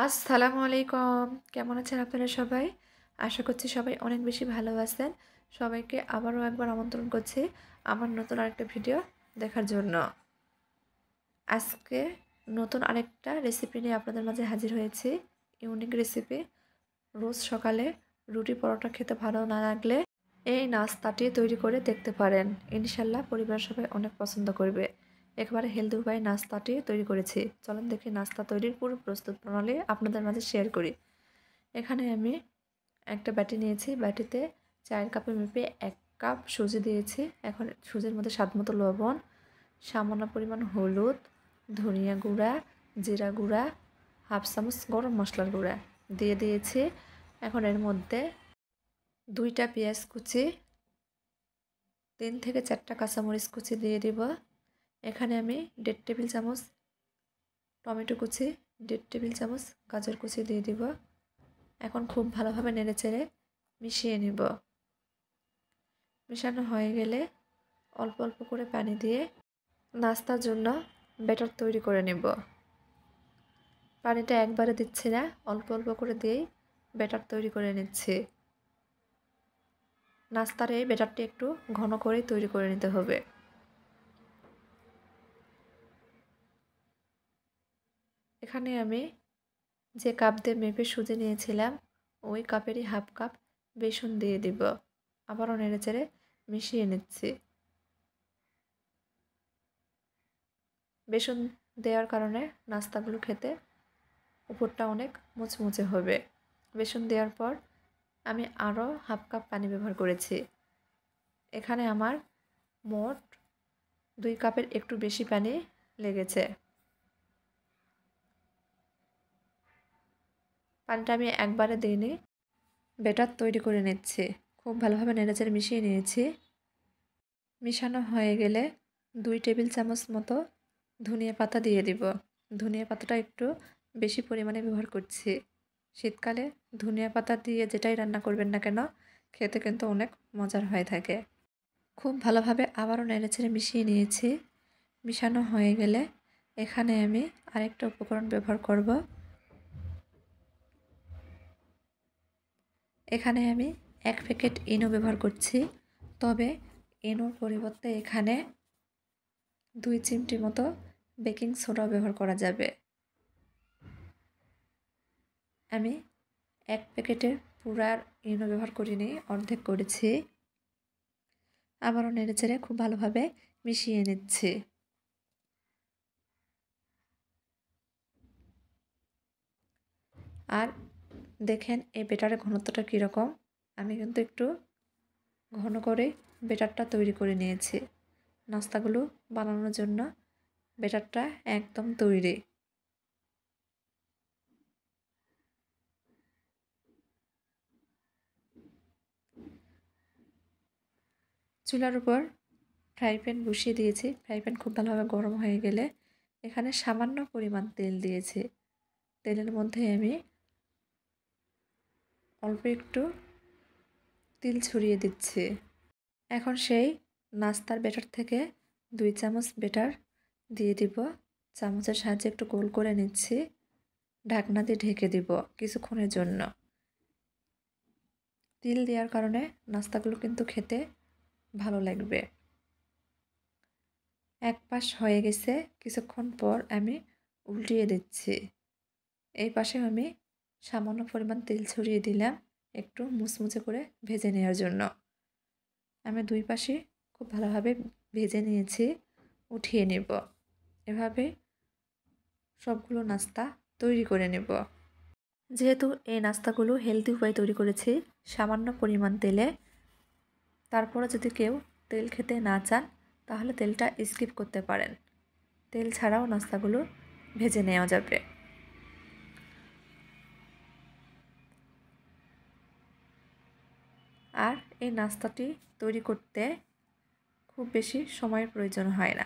আসসালামু আলাইকুম। কেমন আছেন আপনারা সবাই? আশা করছি সবাই অনেক বেশি ভালো আছেন। সবাইকে আবারও একবার আমন্ত্রণ করছি আমার নতুন আরেকটা ভিডিও দেখার জন্য। আজকে নতুন আরেকটা রেসিপি নিয়ে আপনাদের মাঝে হাজির হয়েছি। Unique recipe. রোজ সকালে রুটি পরোটা খেতে ভালো না লাগলে এই নাস্তাটি তৈরি করে দেখতে পারেন। ইনশাল্লাহ পরিবারের সবাই অনেক পছন্দ করবে। একেবারে হেলদি উপায়ে নাস্তাটি তৈরি করেছি। চলুন দেখি নাস্তা তৈরির পুরো প্রস্তুত প্রণালী আপনাদের মাঝে শেয়ার করি। এখানে আমি একটা বাটি নিয়েছি। বাটিতে 4 কাপের মেপে 1 কাপ সুজি দিয়েছি। এখন সুজির মধ্যে স্বাদমতো লবণ, সামান্য পরিমাণ হলুদ, ধনিয়া গুঁড়া, জিরা গুঁড়া, হাফ চামচ গরম মশলার গুঁড়া দিয়ে দিয়েছি। এখন এর মধ্যে 2টা পেঁয়াজ কুচি, 3 থেকে 4টা কাঁচামরিচ কুচি দিয়ে দিব। এখানে আমি 1.5 টেবিল চামচ টমেটো কুচি, 1.5 টেবিল চামচ গাজর কুচি দিয়ে দিব। এখন খুব ভালোভাবে নেড়েচেড়ে মিশিয়ে নিব। মেশানো হয়ে গেলে অল্প অল্প করে পানি দিয়ে নাস্তার জন্য ব্যাটার তৈরি করে নেব। পানিটা একবারে দিচ্ছি না, অল্প অল্প করে দিয়েই ব্যাটার তৈরি করে নিচ্ছি। নাস্তার এই ব্যাটারটি একটু ঘন করেই তৈরি করে নিতে হবে। এখানে আমি যে কাপ দিয়ে মেপে সুজি নিয়েছিলাম ওই কাপেরই হাফ কাপ বেসন দিয়ে দিব। আবারও নেড়েচেড়ে মিশিয়ে নিচ্ছি। বেসন দেওয়ার কারণে নাস্তাগুলো খেতে উপরটা অনেক মুচমুচে হবে। বেসন দেওয়ার পর আমি আরও হাফ কাপ পানি ব্যবহার করেছি। এখানে আমার মোট 2 কাপের একটু বেশি পানি লেগেছে। পানিটা আমি একবারে দিইনি, ব্যাটার তৈরি করে নিচ্ছি। খুব ভালোভাবে নেড়েচেড়ে মিশিয়ে নিয়েছি। মিশানো হয়ে গেলে 2 টেবিল চামচ মতো ধনিয়া পাতা দিয়ে দিব। ধনিয়া পাতাটা একটু বেশি পরিমাণে ব্যবহার করছি। শীতকালে ধনিয়া পাতা দিয়ে যেটাই রান্না করবেন না কেন খেতে কিন্তু অনেক মজার হয়ে থাকে। খুব ভালোভাবে আবারও নেড়েচেড়ে মিশিয়ে নিয়েছি। মিশানো হয়ে গেলে এখানে আমি আরেকটা উপকরণ ব্যবহার করব। এখানে আমি 1 প্যাকেট ইনো ব্যবহার করছি। তবে ইনোর পরিবর্তে এখানে 2 চিমটি মতো বেকিং সোডা ব্যবহার করা যাবে। আমি 1 প্যাকেটের পুরা ইনো ব্যবহার করিনি, অর্ধেক করেছি। আবারও নেড়েচেড়ে খুব ভালোভাবে মিশিয়ে নিচ্ছি। আর দেখেন এই ব্যাটারের ঘনত্বটা কীরকম। আমি কিন্তু একটু ঘন করে ব্যাটারটা তৈরি করে নিয়েছি। নাস্তাগুলো বানানোর জন্য ব্যাটারটা একদম তৈরি। চুলার উপর ফ্রাই প্যান বসিয়ে দিয়েছি। ফ্রাই প্যান খুব ভালোভাবে গরম হয়ে গেলে এখানে সামান্য পরিমাণ তেল দিয়েছি। তেলের মধ্যে আমি অল্প একটু তিল ছড়িয়ে দিচ্ছি। এখন সেই নাস্তার ব্যাটার থেকে 2 চামচ ব্যাটার দিয়ে দিব। চামচের সাহায্যে একটু গোল করে নিচ্ছি। ঢাকনা দিয়ে ঢেকে দিব কিছুক্ষণের জন্য। তিল দেওয়ার কারণে নাস্তাগুলো কিন্তু খেতে ভালো লাগবে। এক পাশ হয়ে গেছে, কিছুক্ষণ পর আমি উল্টিয়ে দিচ্ছি। এই পাশে আমি সামান্য পরিমাণ তেল ছড়িয়ে দিলাম একটু মুচমুচে করে ভেজে নেওয়ার জন্য। আমি 2 পাশে খুব ভালোভাবে ভেজে নিয়েছি, উঠিয়ে নেব। এভাবে সবগুলো নাস্তা তৈরি করে নেব। যেহেতু এই নাস্তাগুলো হেলদি উপায়ে তৈরি করেছি সামান্য পরিমাণ তেলে, তারপরে যদি কেউ তেল খেতে না চান তাহলে তেলটা স্কিপ করতে পারেন। তেল ছাড়াও নাস্তাগুলো ভেজে নেওয়া যাবে। আর এই নাস্তাটি তৈরি করতে খুব বেশি সময়ের প্রয়োজন হয় না।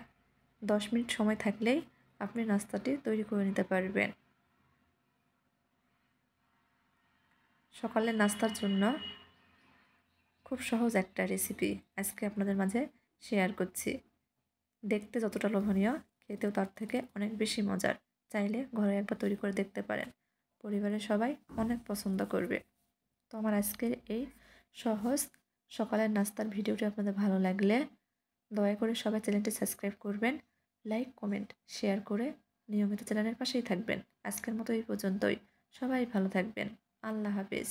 10 মিনিট সময় থাকলেই আপনি নাস্তাটি তৈরি করে নিতে পারবেন। সকালের নাস্তার জন্য খুব সহজ একটা রেসিপি আজকে আপনাদের মাঝে শেয়ার করছি। দেখতে যতটা লোভনীয়, খেতেও তার থেকে অনেক বেশি মজার। চাইলে ঘরে একবার তৈরি করে দেখতে পারেন। পরিবারের সবাই অনেক পছন্দ করবে। তো আমার আজকের এই সহজ সকালের নাস্তার ভিডিওটি আপনাদের ভালো লাগলে দয়া করে সবাই চ্যানেলটি সাবস্ক্রাইব করবেন, লাইক কমেন্ট শেয়ার করে নিয়মিত চ্যানেলের পাশেই থাকবেন। আজকের মতো এই পর্যন্তই। সবাই ভালো থাকবেন। আল্লাহ হাফেজ।